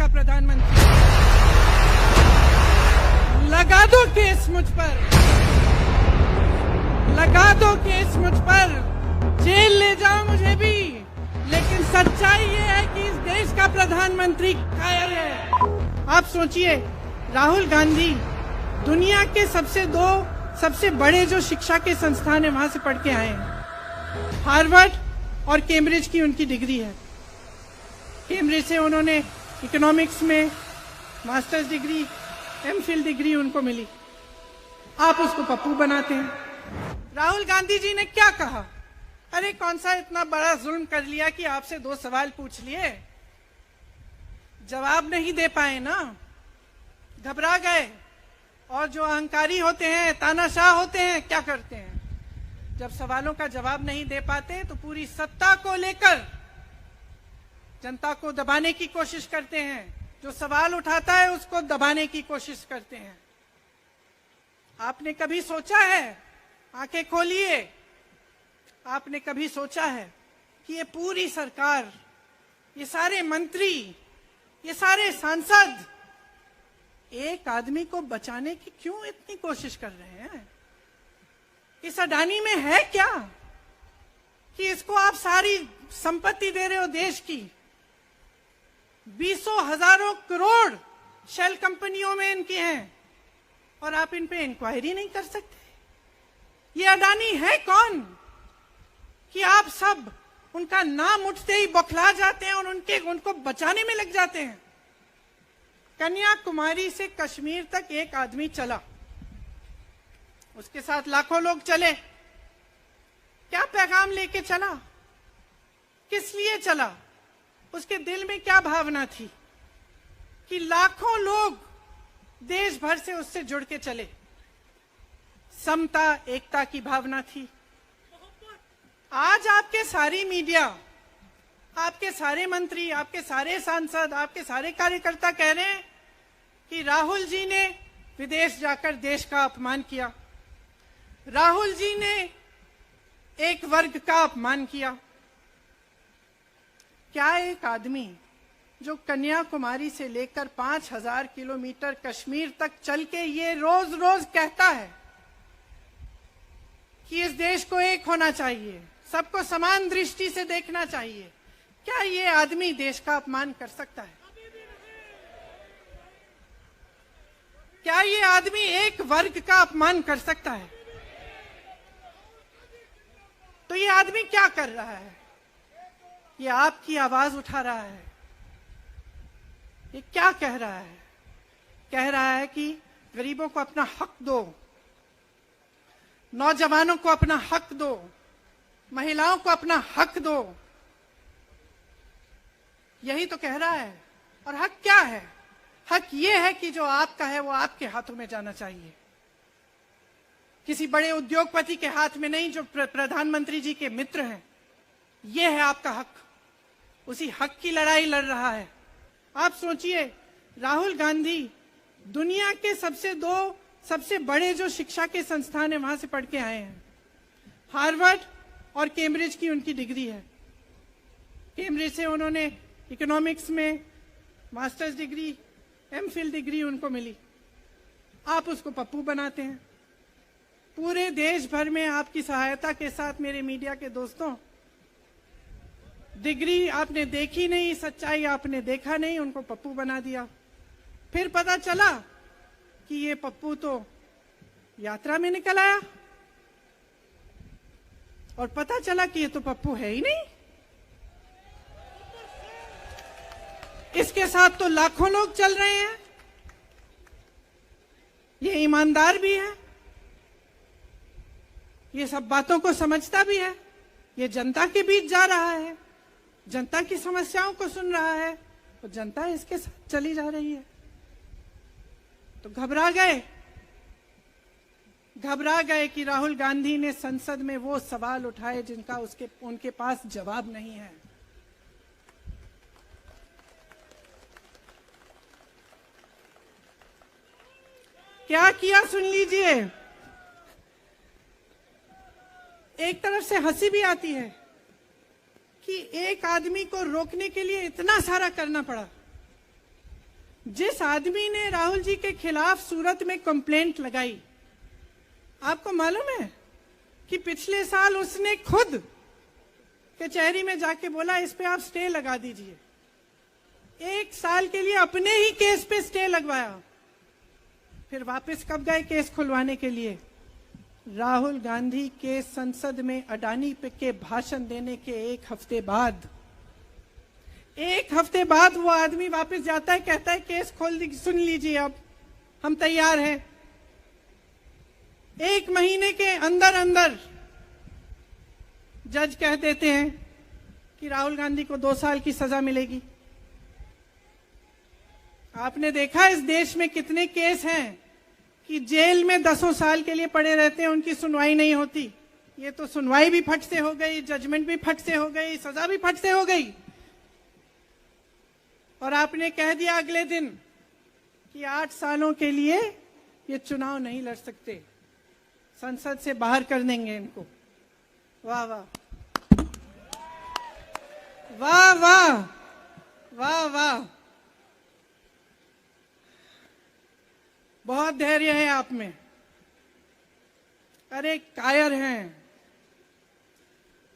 का प्रधानमंत्री। लगा दो केस मुझ पर, लगा दो केस मुझ पर, जेल ले जाओ मुझे भी, लेकिन सच्चाई ये है कि इस देश का प्रधानमंत्री कायर है। आप सोचिए, राहुल गांधी दुनिया के सबसे बड़े जो शिक्षा के संस्थान है वहां से पढ़ के आए हैं। हार्वर्ड और कैम्ब्रिज की उनकी डिग्री है। कैम्ब्रिज से उन्होंने इकोनॉमिक्स में मास्टर्स डिग्री, एमफिल डिग्री उनको मिली। आप उसको पप्पू बनाते हैं। राहुल गांधी जी ने क्या कहा? अरे कौन सा इतना बड़ा जुल्म कर लिया कि आपसे 2 सवाल पूछ लिए, जवाब नहीं दे पाए ना, घबरा गए। और जो अहंकारी होते हैं, तानाशाह होते हैं, क्या करते हैं? जब सवालों का जवाब नहीं दे पाते तो पूरी सत्ता को लेकर जनता को दबाने की कोशिश करते हैं। जो सवाल उठाता है उसको दबाने की कोशिश करते हैं। आपने कभी सोचा है, आंखें खोलिए, आपने कभी सोचा है कि ये पूरी सरकार, ये सारे मंत्री, ये सारे सांसद एक आदमी को बचाने की क्यों इतनी कोशिश कर रहे हैं? इस अडानी में है क्या कि इसको आप सारी संपत्ति दे रहे हो देश की? 20 हजारों करोड़ शेल कंपनियों में इनकी हैं और आप इन पे इंक्वायरी नहीं कर सकते। ये अडानी है कौन कि आप सब उनका नाम उठते ही बौखला जाते हैं और उनको बचाने में लग जाते हैं? कन्याकुमारी से कश्मीर तक एक आदमी चला, उसके साथ लाखों लोग चले। क्या पैगाम लेके चला? किस लिए चला? उसके दिल में क्या भावना थी कि लाखों लोग देश भर से उससे जुड़ के चले? समता, एकता की भावना थी। आज आपके सारी मीडिया, आपके सारे मंत्री, आपके सारे सांसद, आपके सारे कार्यकर्ता कह रहे हैं कि राहुल जी ने विदेश जाकर देश का अपमान किया, राहुल जी ने एक वर्ग का अपमान किया। क्या एक आदमी जो कन्याकुमारी से लेकर 5000 किलोमीटर कश्मीर तक चल के ये रोज रोज कहता है कि इस देश को एक होना चाहिए, सबको समान दृष्टि से देखना चाहिए, क्या ये आदमी देश का अपमान कर सकता है? क्या ये आदमी एक वर्ग का अपमान कर सकता है? तो ये आदमी क्या कर रहा है? ये आपकी आवाज उठा रहा है। ये क्या कह रहा है? कह रहा है कि गरीबों को अपना हक दो, नौजवानों को अपना हक दो, महिलाओं को अपना हक दो। यही तो कह रहा है। और हक क्या है? हक ये है कि जो आपका है वो आपके हाथों में जाना चाहिए, किसी बड़े उद्योगपति के हाथ में नहीं, जो प्रधानमंत्री जी के मित्र हैं। ये है आपका हक। उसी हक की लड़ाई लड़ रहा है। आप सोचिए, राहुल गांधी दुनिया के सबसे बड़े जो शिक्षा के संस्थान है वहां से पढ़ के आए हैं। हार्वर्ड और कैम्ब्रिज की उनकी डिग्री है। कैम्ब्रिज से उन्होंने इकोनॉमिक्स में मास्टर्स डिग्री, एमफिल डिग्री उनको मिली। आप उसको पप्पू बनाते हैं। पूरे देश भर में आपकी सहायता के साथ, मेरे मीडिया के दोस्तों, डिग्री आपने देखी नहीं, सच्चाई आपने देखा नहीं, उनको पप्पू बना दिया। फिर पता चला कि ये पप्पू तो यात्रा में निकल आया और पता चला कि ये तो पप्पू है ही नहीं। इसके साथ तो लाखों लोग चल रहे हैं। ये ईमानदार भी है, ये सब बातों को समझता भी है, ये जनता के बीच जा रहा है, जनता की समस्याओं को सुन रहा है, तो जनता इसके साथ चली जा रही है। तो घबरा गए कि राहुल गांधी ने संसद में वो सवाल उठाए जिनका उनके पास जवाब नहीं है। क्या किया सुन लीजिए। एक तरफ से हंसी भी आती है कि एक आदमी को रोकने के लिए इतना सारा करना पड़ा। जिस आदमी ने राहुल जी के खिलाफ सूरत में कंप्लेंट लगाई, आपको मालूम है कि पिछले साल उसने खुद कचहरी में जाके बोला इस पे आप स्टे लगा दीजिए। 1 साल के लिए अपने ही केस पे स्टे लगवाया। फिर वापस कब गए केस खुलवाने के लिए? राहुल गांधी के संसद में अडानी पे के भाषण देने के 1 हफ्ते बाद। 1 हफ्ते बाद वो आदमी वापस जाता है, कहता है केस खोल दी, सुन लीजिए अब हम तैयार हैं। 1 महीने के अंदर अंदर जज कह देते हैं कि राहुल गांधी को 2 साल की सजा मिलेगी। आपने देखा इस देश में कितने केस हैं कि जेल में 10 साल के लिए पड़े रहते हैं, उनकी सुनवाई नहीं होती। ये तो सुनवाई भी फट से हो गई, जजमेंट भी फट से हो गई, सजा भी फट से हो गई। और आपने कह दिया अगले दिन कि 8 सालों के लिए ये चुनाव नहीं लड़ सकते, संसद से बाहर कर देंगे इनको। वाह वाह वाह वाह वाह वाह, बहुत धैर्य है आप में। अरे कायर हैं,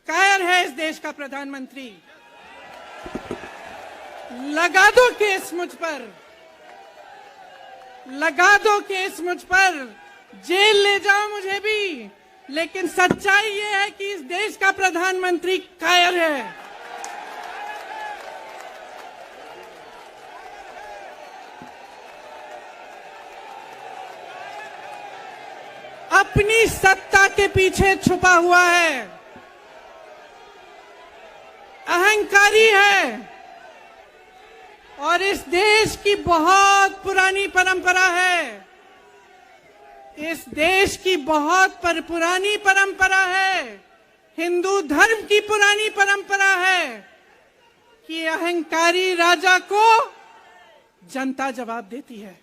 कायर है इस देश का प्रधानमंत्री। लगा दो केस मुझ पर, लगा दो केस मुझ पर, जेल ले जाओ मुझे भी, लेकिन सच्चाई ये है कि इस देश का प्रधानमंत्री कायर है। अपनी सत्ता के पीछे छुपा हुआ है, अहंकारी है। और इस देश की बहुत पुरानी परंपरा है, इस देश की बहुत पुरानी परंपरा है, हिंदू धर्म की पुरानी परंपरा है कि अहंकारी राजा को जनता जवाब देती है।